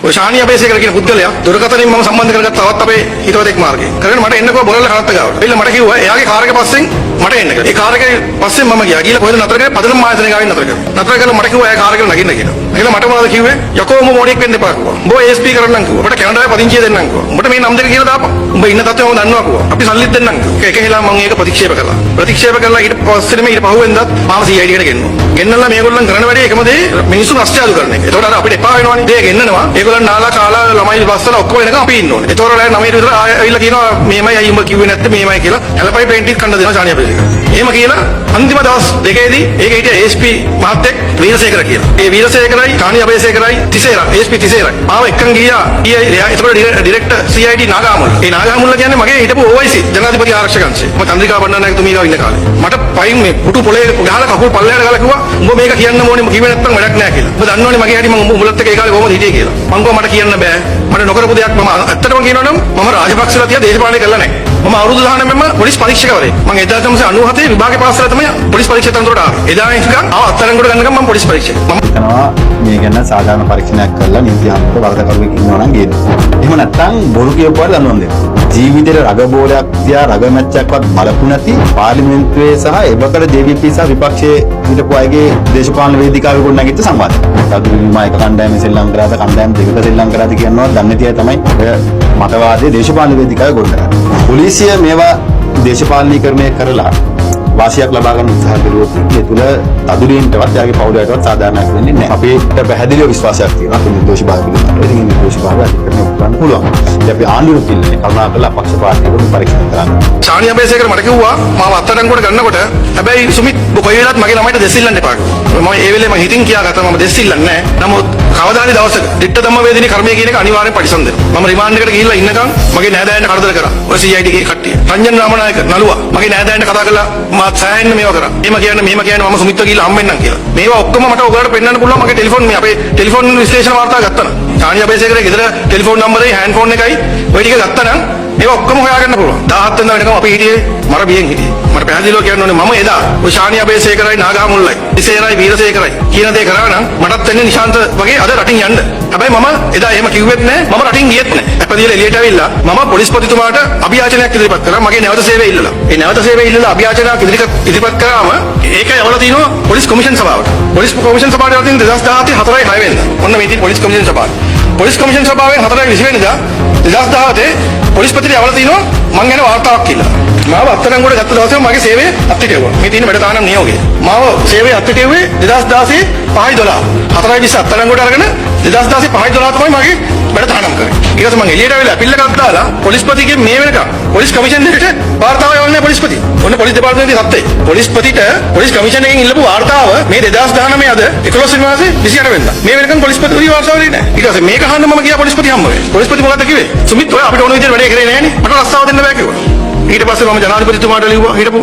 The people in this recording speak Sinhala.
ඔය ශානි අබේසේකර කියන පුද්ගලයා දුරකථනින් මම සම්බන්ධ කරගත්ත තවත් අපේ හිතවතෙක් මාර්ගයේ. කරගෙන මට එන්නකෝ බොරල්ල කනත්ත ගාවට. එilla මට කිව්වා එයාගේ කාර් එක පස්සෙන් මට එන්න කියලා. ඒ කාර් එකේ පස්සෙන් මම ගියා. ගිහලා කොහෙද නතර කරේ? පදනම් ආයතනය ගාවින් නතර කරා. නතර කරලා මට කිව්වා එයා කාර් එකට නගින්න කියලා. එහෙනම් මට මොනවද කිව්වේ? යකෝ උඹ මොඩියෙක් වෙන්න එපා කිව්වා. උඹ ASP කරන්නම් කිව්වා. ඔබට කැනඩාවේ පදිංචිය දෙන්නම් කිව්වා. උඹට මේ නම් දෙක කියලා දාපන්. උඹ ඉන්න තත්ත්වය මම දන්නවා කිව්වා. අපි සල්ලිත් දෙන්නම් කිව්වා. ඒක හෙලා මම ඒක ප්‍රතික්ෂේප කළා. ප්‍රතික්ෂේප කළා ඊට පස්සේ ඊට පහුවෙන්දත් මාව CID එකට ගෙන්නුවා. ගෙන්නලා මේගොල්ලන් කරන වැඩේ එකම දේ මිනිස්සු අස්ත්‍යාදු කරන එක. ඒතකොට අර අපිට එපා වෙනවනේ. ඒ ගෙන්නනවා. ඒගොල්ලන් නාලා කාලා ළමයි බස්සලා ඔක්කොම එනකම් අපි ඉන්න ඕනේ. ඒතකොට රෑ 9ට විතර ආයෙලා කියනවා මේමයි අයි උඹ කිව්වේ නැත්තේ මේමයි කියලා. හැලපයි පේන්ටිත් කන්න දෙනවා ශානි අපේසේක. එහෙම කියලා අන්තිම දවස් දෙකේදී ඒක හිටිය ASP මහත්තයෙක් වීරසේකර කියලා. ඒ වීරසේකරයි ශානි අපේසේකරයි තිසේරා ASP තිසේරයි. ආව එක්කන් ගියා. ඒතකොට ඩිරෙක්ටර් CID නාගාමුල්ල. ඒ නාගාමුල්ල කියන්නේ මගේ හිටපු OIC ජනාධිපති ආරක්ෂක අංශේ. මම චන්ද්‍රිකා බණ්ඩාරනායකතුමී ගාව ඉන්න කාලේ. මට පයින් මේ පුටු පොලේ ගහලා කකුල් පල්ලයට ගහලා කිව්වා උඹ මේක කියන්න ඕනේ කිව්වේ නැත්නම් වැඩක් නැහැ කියලා. ඔබ දන්නවනේ මගේ හැටි මම උඹලත් එක්ක ඒ කාලේ කොහොමද හිටියේ කියලා. මං කිව්වා මට කියන්න බෑ. මට නොකරපු දෙයක් මම ඇත්තටම කියනවනම් මම රාජපක්ෂලා තියා දේශපාලනය කළා නැහැ. මම අවුරුදු 19ම පොලිස් පරීක්ෂකවරයෙක්. මම 1997 විභාගේ පාස් කරලා තමයි පොලිස් පරීක්ෂා තනතුරට ආවේ. එදා ඉඳන් අත්අඩංගුවට ගන්නකම් මම පොලිස් පරීක්ෂක. මම හිතනවා මේ ගැන සාධාරණ පරීක්ෂණයක් කරලා නීතිඥයෙක් වරදකරුවෙක් ඉන්නවා නම් ගේන්න. එහෙම නැත්නම් බොරු කියපුවාට දඬුවම් දෙන්න. ජීවිතේට රග බෝලයක් තියා රග මැච්චක්වත් බලපු නැති පාර්ලිමේන්තුවේ සහ එබකඩ JVP සහ විපක්ෂයේ හිටපු අයගේ දේශපාලන වේදිකාවේ ගොඩනැගිච්ච සම්වාදය. සාදුරිමා එක කණ්ඩායම සෙල්ලම් කරාද කණ්ඩායම් දෙකක සෙල්ලම් කරාද කියනවා දන්නේ තියා තමයි මතවාදී දේශපාලන වේදිකාවේ ගොඩනගන්නේ. පොලිසිය මේවා දේශපාලනීකරණය කරලා වාසියක් ලබා ගන්න උත්සාහ කළොත් ඒ තුල තදුරින්ටවත් යාගේ පවුලටවත් සාධාරණයක් වෙන්නේ නැහැ. අපිට පැහැදිලිව විශ්වාසයක් තියෙනවා. අපි නිර්දෝෂී භාවය පිළිබඳව. ඉතින් නිර්දෝෂී භාවය අධිකරණය උත්තරන්න පුළුවන්. ඉතින් අපි ආණ්ඩුවට පිළිලේ කරුණාකරලා පක්ෂ පාර්ටිවලට පරීක්ෂා කරන්න. ශානි අපේසේකර මට කිව්වා මාව අත්අඩංගුවට ගන්නකොට හැබැයි සුමිත් කොයි වෙලාවත් මගේ ළමයිට දෙස්සිල්ලන්න එපා කිව්වා. මම ඒ වෙලේ මම හිතින් කියාගත්තා මම දෙස්සිල්ලන්නේ නැහැ. නමුත් කවදානි දවසක ditta ධම්ම වේදිනී කර්මය කියන එක අනිවාර්යෙන් පරිසම් දෙනවා. මම රිමාන්ඩ් එකට ගිහිල්ලා ඉන්නකම් මගේ නෑදෑයන්ට කරදර කරා. ඔය CID ගේ කට්ටිය. රංජන් රාමනායක නළුවා මගේ නෑදෑයන්ට කතා කරලා මාත් සෑහෙන්න මේවා කරා. එහෙම කියන්නේ මම සුමිත්ව ගිහිල්ලා හම්බෙන්නම් කියලා. මේවා ඔක්කොම මට ඔයගලට පෙන්නන්න පුළුවන් මගේ ටෙලිෆෝන් මේ අපේ ටෙලිෆෝන් විශ්ලේෂණ වාර්තා ගත්තා නම්. ශානි අපේසේකරේ ගෙදර ටෙලිෆෝන් නම්බරේ හෑන්ඩ් ෆෝන් එකයි ඔය ටික ගත්තා නම් මේවා ඔක්කොම හොයාගන්න පුළුවන්. 17 වෙනිදා වෙනකම් අපි හිටියේ මර බියෙන් හිටියේ. මට පැහැදිලිව කියන්න ඕනේ මම එදා ඔය ශානි අපේසේකරයි නාගාමුල්ලයි තිසේරයි වීරසේකරයි කියන දේ කරා නම් මටත් වෙන්නේ නිශාන්ත වගේ අද රටින් යන්න. හැබැයි මම එදා එහෙම කිව්වෙත් නැහැ. මම රටින් ගියෙත් නැහැ. අපදියල එළියට ඇවිල්ලා මම පොලිස්පතිතුමාට අභියාචනයක් ඉදිරිපත් කරා. මගේ නැවත සේවය ඉල්ලලා. ඒ නැවත සේවය ඉල්ලලා අභියාචනයක් ඉදිරිපත් කරාම ඒක යවලා තිනවා පොලිස් කොමිෂන් සභාවට. පොලිස් කොමිෂන් සභාවට යවලා තියෙන 2017 4යි 6 වෙනිදා. ඔන්න මේ තියෙන පොලිස් කොමිෂන් සභාව. පොලිස් කොමිෂන් සභාවේ 4යි 20 වෙනිදා 2017 පොලිස්පතිට යවලා තිනවා මං ගැන වාර්තාවක් කියලා. මාව අත්අඩංගුවට ගත්ත දවසේ මගේ සේවය අත්හිටුවා. මේ තියෙන වැඩ තානම් නියෝගය. මාව සේවය අත්හිටුවේ 2016 5/12. 4/20 අත්අඩංගුවට අරගෙන 2016 5/12 තමයි මගේ වැඩ තානම් කරේ. ඊට පස්සේ මම එළියට ආවිලා පිල්ල එකක් දාලා පොලිස්පතිගේ මේ වෙනකම් පොලිස් කමිෂන් දෙකට වාර්තාව යවන්නේ පොලිස්පති. ඔන්න පොලිස් දෙපාර්තමේන්තුවේ සත්‍යයි. පොලිස්පතිට පොලිස් කමිෂන් එකෙන් ඉල්ලපු වාර්තාව මේ 2019 අද 11 වෙනි මාසේ 28 වෙනිදා. මේ වෙනකම් පොලිස්පතිගේ වාර්තාව දෙන්නේ නැහැ. ඊට පස්සේ මේක අහන්න මම ගියා පොලිස්පති හම්බ වෙයි. පොලිස්පති මොකද්ද කිව්වේ? සුමිත් ඔය අපිට ඕන විදිහට වැඩේ කරේ නැහැ නේ. මට රස්සාව දෙන්න බෑ කිව්වා. ඊට පස්සේ මම ජනාධිපතිතුමාට ලිව්වා. හිටපු